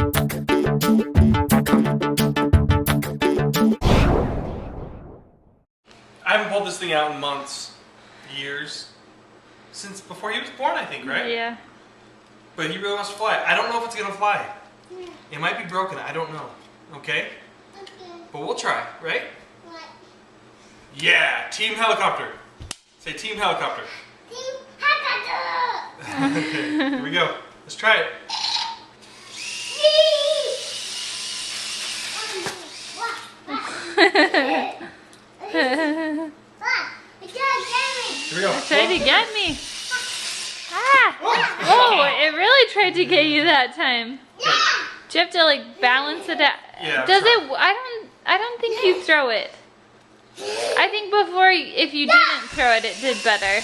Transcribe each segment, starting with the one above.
I haven't pulled this thing out in months, years, since before he was born, I think, right? Yeah. But he really wants to fly. I don't know if it's gonna fly. Yeah. It might be broken, I don't know. Okay? Okay. But we'll try, right? What? Yeah, Team Helicopter. Say Team Helicopter. Team Helicopter! Okay, here we go. Let's try it. Here we go. It tried to get me. Ah! Oh, it really tried to get you that time. Okay. Do you have to like balance it out? Yeah. Does it? I don't think you throw it. I think before, if you didn't throw it, it did better.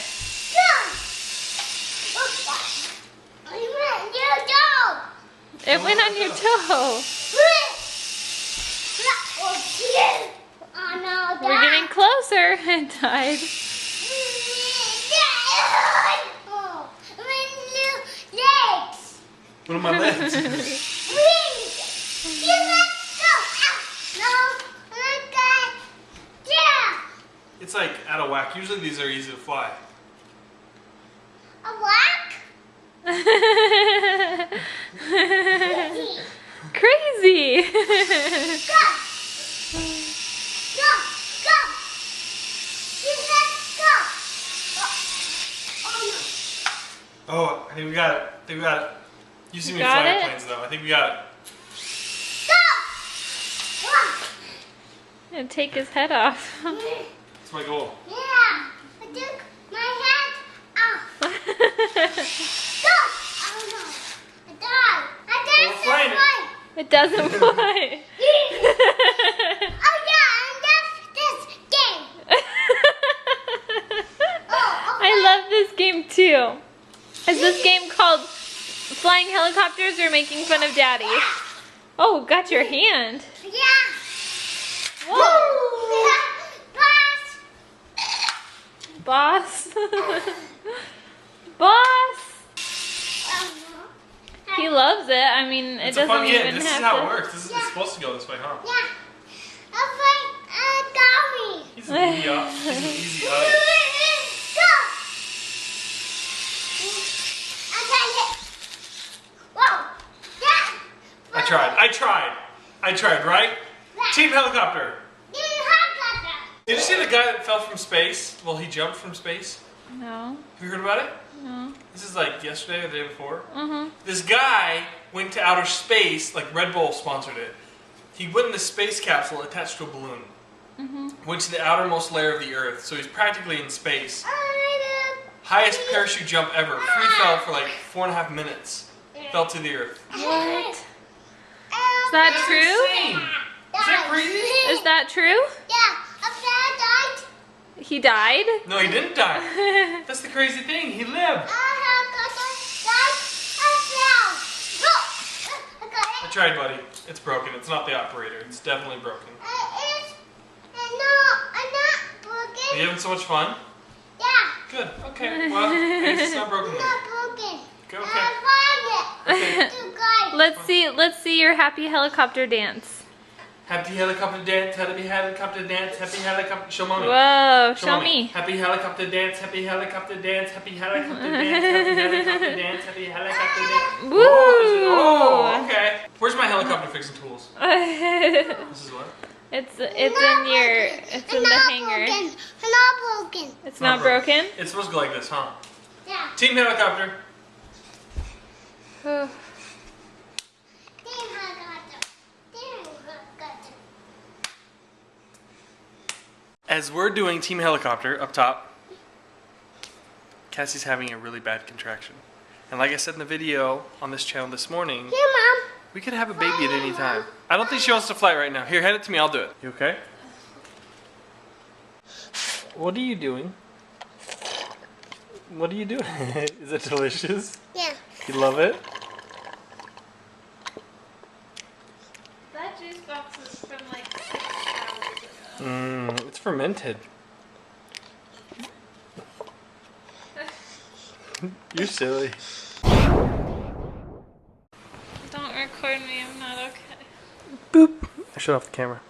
It went on your toe. We're getting closer. It died. What are my legs? It's like out of whack. Usually these are easy to fly. A whack? Crazy. Go! Go! Go! Let's go! Oh, I think we got it. I think we got it. You see me Got flying it? planes though. I think we got it. Go! And take his head off. That's my goal. Yeah, I took my head off. Go! Oh no, I died. We're flying it. It doesn't fly. Oh yeah, and that's this game. I love this game too. Is this game called Flying Helicopters or Making Fun of Daddy? Oh, got your hand. Yeah. Whoa. Boss. Boss. Boss. He loves it. I mean, it It's a doesn't fun game. even This have is how to. it works. This is it's supposed to go this way, huh? Yeah. Got me. He's an easy up. He's an easy up. Go. I got it. Whoa. Yeah. I tried, right? Team Helicopter. Team Helicopter. Did you see the guy that fell from space? Well, he jumped from space. No. Have you heard about it? No. This is like yesterday or the day before. Uh-huh. This guy went to outer space, like Red Bull sponsored it. He went in the space capsule attached to a balloon. Went to the outermost layer of the Earth, so he's practically in space. Highest parachute jump ever. Free fell for like 4.5 minutes. Fell to the Earth. What? Is that That's true? insane. Is that crazy? Is that true? Yeah, a bear died. He died? No, he didn't die. That's the crazy thing. He lived. I tried, buddy. It's broken. It's not the operator. It's definitely broken. Are you having so much fun? Yeah. Good. Okay. Well, I guess it's not broken then. Not broken. Okay. I find it. Okay. You guys. Let's see your happy helicopter dance. Happy helicopter dance. Happy helicopter dance. Happy helicopter. Show mommy. Whoa, show Mommy. me. Happy helicopter dance. Happy helicopter dance. Happy helicopter dance. Happy helicopter dance. Happy helicopter dance. Woo! Oh, okay. Where's my helicopter fixing tools? This is what? It's in the hanger. It's not broken. It's not broken? It's supposed to go like this, huh? Yeah. Team helicopter. Oh. Team helicopter. Team helicopter. As we're doing Team Helicopter up top, Cassie's having a really bad contraction. And like I said in the video on this channel this morning, Here, Mom. we could have a baby at any time. I don't think she wants to fly right now. Here, hand it to me, I'll do it. You okay? What are you doing? What are you doing? Is it delicious? Yeah. You love it? That juice box is from like 6 hours ago. It's fermented. You're silly. Don't record me I am not okay. Boop. I shut off the camera.